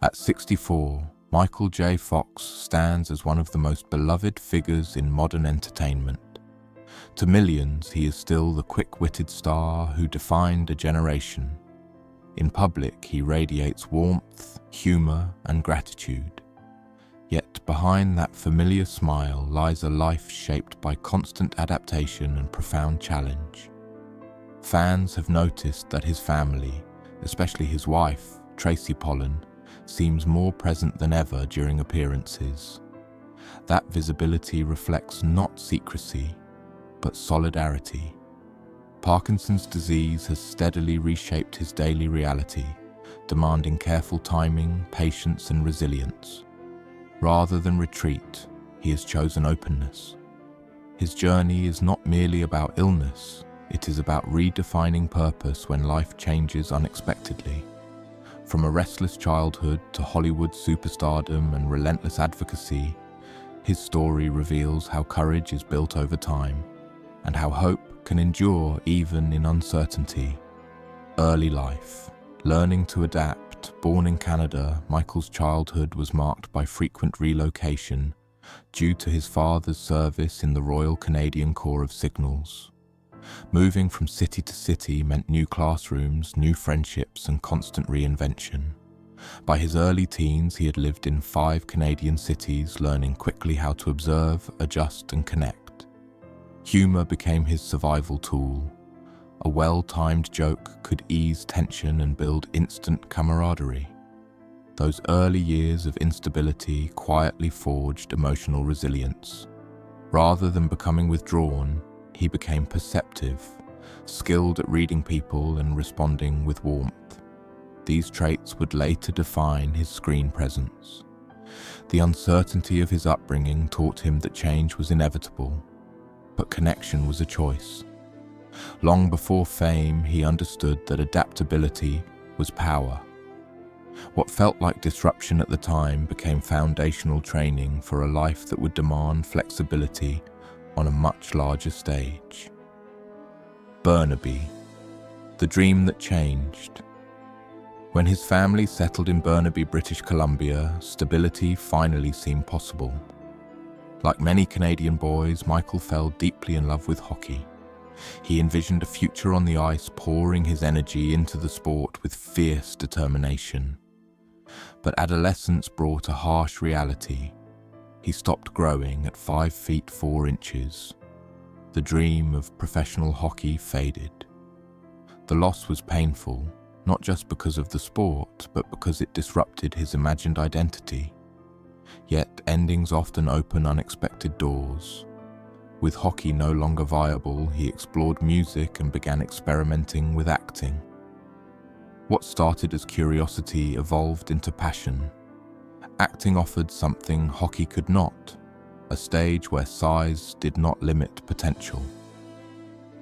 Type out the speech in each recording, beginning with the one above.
At 64, Michael J. Fox stands as one of the most beloved figures in modern entertainment. To millions, he is still the quick-witted star who defined a generation. In public, he radiates warmth, humor, and gratitude. Yet behind that familiar smile lies a life shaped by constant adaptation and profound challenge. Fans have noticed that his family, especially his wife, Tracy Pollan, seems more present than ever during appearances. That visibility reflects not secrecy, but solidarity. Parkinson's disease has steadily reshaped his daily reality, demanding careful timing, patience, and resilience. Rather than retreat, he has chosen openness. His journey is not merely about illness, it is about redefining purpose when life changes unexpectedly. From a restless childhood to Hollywood superstardom and relentless advocacy, his story reveals how courage is built over time and how hope can endure even in uncertainty. Early life. Learning to adapt. Born in Canada, Michael's childhood was marked by frequent relocation due to his father's service in the Royal Canadian Corps of Signals. Moving from city to city meant new classrooms, new friendships, and constant reinvention. By his early teens, he had lived in 5 Canadian cities, learning quickly how to observe, adjust, and connect. Humor became his survival tool. A well-timed joke could ease tension and build instant camaraderie. Those early years of instability quietly forged emotional resilience. Rather than becoming withdrawn, he became perceptive, skilled at reading people and responding with warmth. These traits would later define his screen presence. The uncertainty of his upbringing taught him that change was inevitable, but connection was a choice. Long before fame, he understood that adaptability was power. What felt like disruption at the time became foundational training for a life that would demand flexibility on a much larger stage. Burnaby, the dream that changed. When his family settled in Burnaby, British Columbia, stability finally seemed possible. Like many Canadian boys, Michael fell deeply in love with hockey. He envisioned a future on the ice, pouring his energy into the sport with fierce determination. But adolescence brought a harsh reality. He stopped growing at 5 feet 4 inches. The dream of professional hockey faded. The loss was painful, not just because of the sport, but because it disrupted his imagined identity. Yet endings often open unexpected doors. With hockey no longer viable, he explored music and began experimenting with acting. What started as curiosity evolved into passion. Acting offered something hockey could not, a stage where size did not limit potential.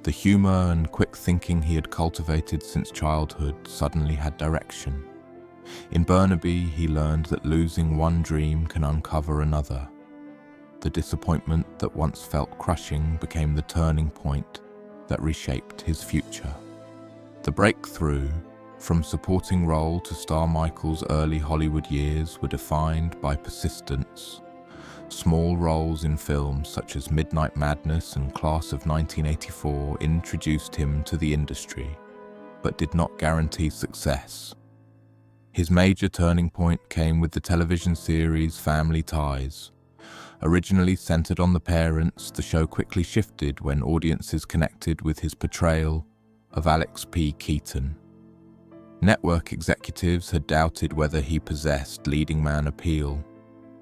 The humor and quick thinking he had cultivated since childhood suddenly had direction. In Burnaby, he learned that losing one dream can uncover another. The disappointment that once felt crushing became the turning point that reshaped his future. The breakthrough, from supporting role to star Michael's early Hollywood years, were defined by persistence. Small roles in films such as Midnight Madness and Class of 1984 introduced him to the industry, but did not guarantee success. His major turning point came with the television series Family Ties. Originally centered on the parents, the show quickly shifted when audiences connected with his portrayal of Alex P. Keaton. Network executives had doubted whether he possessed leading man appeal,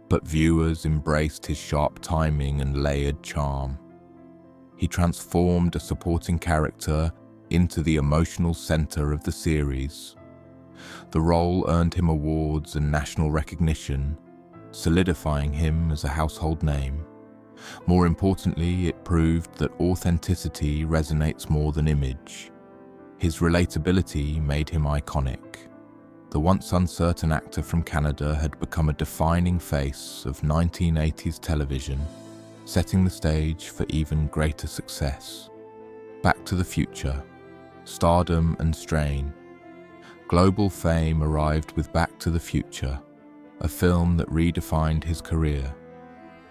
but viewers embraced his sharp timing and layered charm. He transformed a supporting character into the emotional center of the series. The role earned him awards and national recognition, solidifying him as a household name. More importantly, it proved that authenticity resonates more than image. His relatability made him iconic. The once uncertain actor from Canada had become a defining face of 1980s television, setting the stage for even greater success. Back to the Future, Stardom and Strain. Global fame arrived with Back to the Future, a film that redefined his career.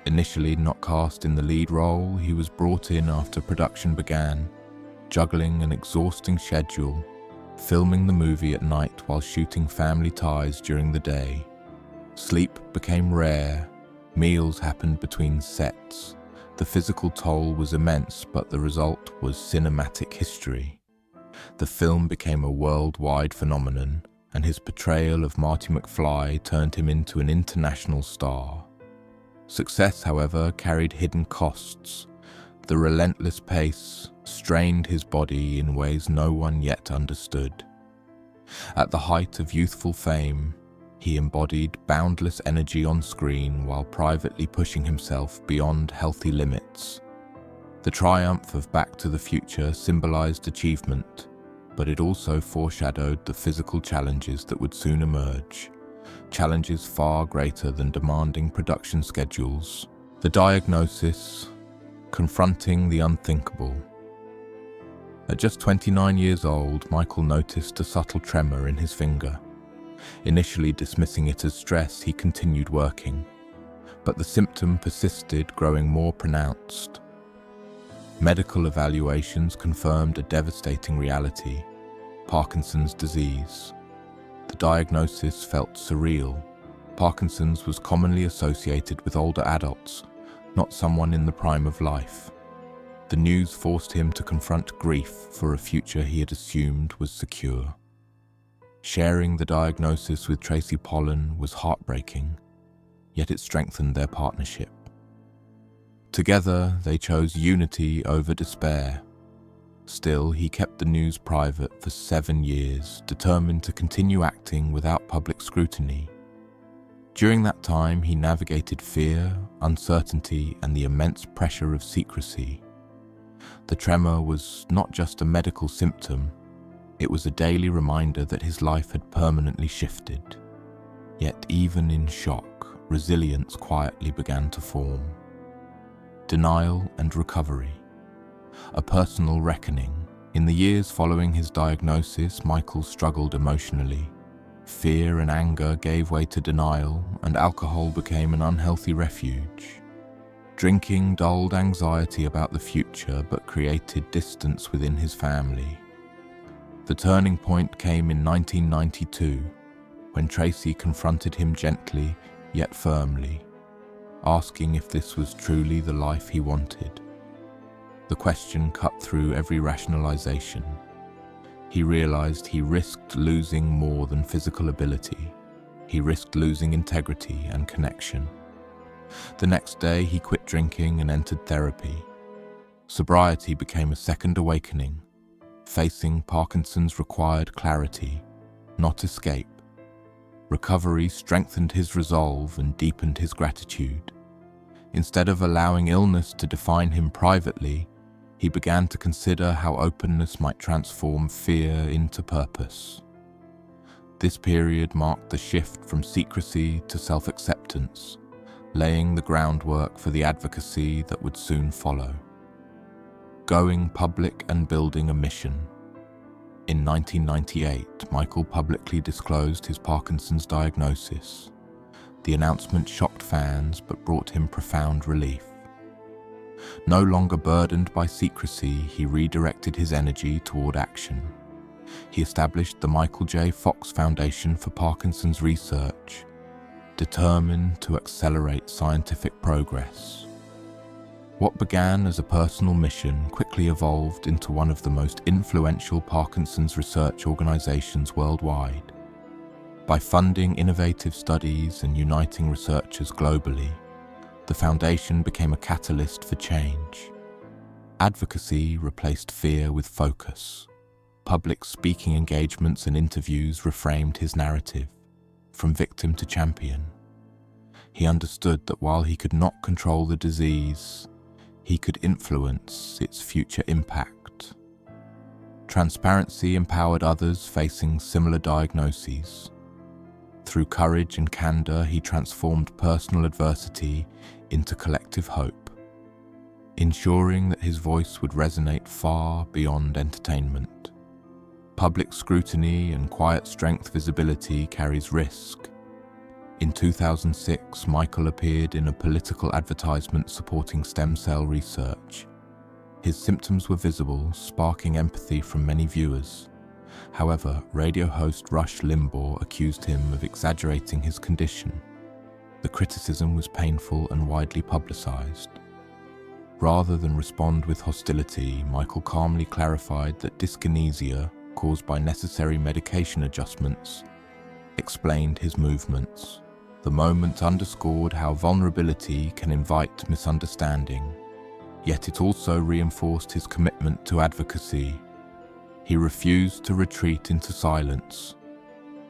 Initially not cast in the lead role, he was brought in after production began, juggling an exhausting schedule, filming the movie at night while shooting Family Ties during the day. Sleep became rare, meals happened between sets. The physical toll was immense, but the result was cinematic history. The film became a worldwide phenomenon, and his portrayal of Marty McFly turned him into an international star. Success, however, carried hidden costs. The relentless pace strained his body in ways no one yet understood. At the height of youthful fame, he embodied boundless energy on screen while privately pushing himself beyond healthy limits. The triumph of Back to the Future symbolized achievement, but it also foreshadowed the physical challenges that would soon emerge, challenges far greater than demanding production schedules. The diagnosis: confronting the unthinkable. At just 29 years old, Michael noticed a subtle tremor in his finger. Initially dismissing it as stress, he continued working, but the symptom persisted, growing more pronounced. Medical evaluations confirmed a devastating reality: Parkinson's disease. The diagnosis felt surreal. Parkinson's was commonly associated with older adults, not someone in the prime of life. The news forced him to confront grief for a future he had assumed was secure. Sharing the diagnosis with Tracy Pollan was heartbreaking, yet it strengthened their partnership. Together, they chose unity over despair. Still, he kept the news private for 7 years, determined to continue acting without public scrutiny. During that time, he navigated fear, uncertainty, and the immense pressure of secrecy. The tremor was not just a medical symptom, it was a daily reminder that his life had permanently shifted. Yet even in shock, resilience quietly began to form. Denial and recovery. A personal reckoning. In the years following his diagnosis, Michael struggled emotionally. Fear and anger gave way to denial, and alcohol became an unhealthy refuge. Drinking dulled anxiety about the future but created distance within his family. The turning point came in 1992, when Tracy confronted him gently yet firmly, asking if this was truly the life he wanted. The question cut through every rationalization. He realized he risked losing more than physical ability. He risked losing integrity and connection. The next day, he quit drinking and entered therapy. Sobriety became a second awakening. Facing Parkinson's required clarity, not escape. Recovery strengthened his resolve and deepened his gratitude. Instead of allowing illness to define him privately, he began to consider how openness might transform fear into purpose. This period marked the shift from secrecy to self-acceptance, laying the groundwork for the advocacy that would soon follow. Going public and building a mission. In 1998, Michael publicly disclosed his Parkinson's diagnosis. The announcement shocked fans but brought him profound relief. No longer burdened by secrecy, he redirected his energy toward action. He established the Michael J. Fox Foundation for Parkinson's Research, determined to accelerate scientific progress. What began as a personal mission quickly evolved into one of the most influential Parkinson's research organizations worldwide. By funding innovative studies and uniting researchers globally, the foundation became a catalyst for change. Advocacy replaced fear with focus. Public speaking engagements and interviews reframed his narrative, from victim to champion. He understood that while he could not control the disease, he could influence its future impact. Transparency empowered others facing similar diagnoses. Through courage and candor, he transformed personal adversity into collective hope, ensuring that his voice would resonate far beyond entertainment. Public scrutiny and quiet strength visibility carries risk. In 2006, Michael appeared in a political advertisement supporting stem cell research. His symptoms were visible, sparking empathy from many viewers. However, radio host Rush Limbaugh accused him of exaggerating his condition. The criticism was painful and widely publicized. Rather than respond with hostility, Michael calmly clarified that dyskinesia, caused by necessary medication adjustments, explained his movements. The moment underscored how vulnerability can invite misunderstanding, yet it also reinforced his commitment to advocacy. He refused to retreat into silence.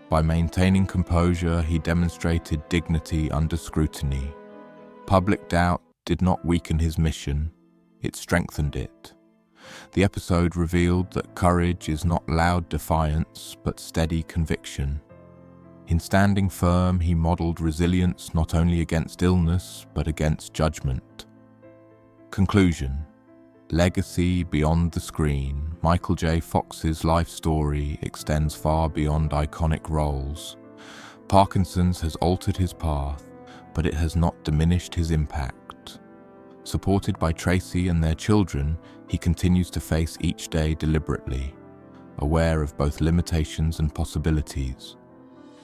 By maintaining composure, he demonstrated dignity under scrutiny. Public doubt did not weaken his mission, it strengthened it. The episode revealed that courage is not loud defiance, but steady conviction. In standing firm, he modeled resilience not only against illness, but against judgment. Conclusion. Legacy beyond the screen. Michael J. Fox's life story extends far beyond iconic roles. Parkinson's has altered his path, but it has not diminished his impact. Supported by Tracy and their children, he continues to face each day deliberately, aware of both limitations and possibilities.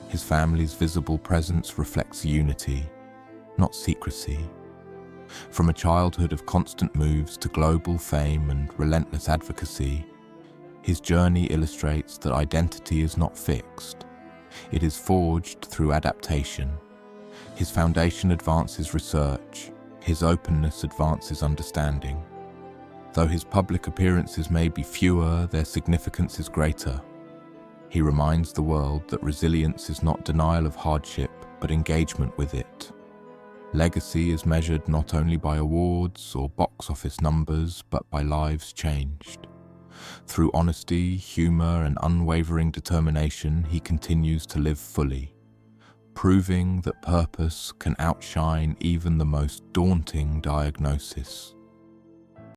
His family's visible presence reflects unity, not secrecy. From a childhood of constant moves to global fame and relentless advocacy, his journey illustrates that identity is not fixed. It is forged through adaptation. His foundation advances research. His openness advances understanding. Though his public appearances may be fewer, their significance is greater. He reminds the world that resilience is not denial of hardship, but engagement with it. Legacy is measured not only by awards or box office numbers, but by lives changed. Through honesty, humor, and unwavering determination, he continues to live fully, proving that purpose can outshine even the most daunting diagnosis.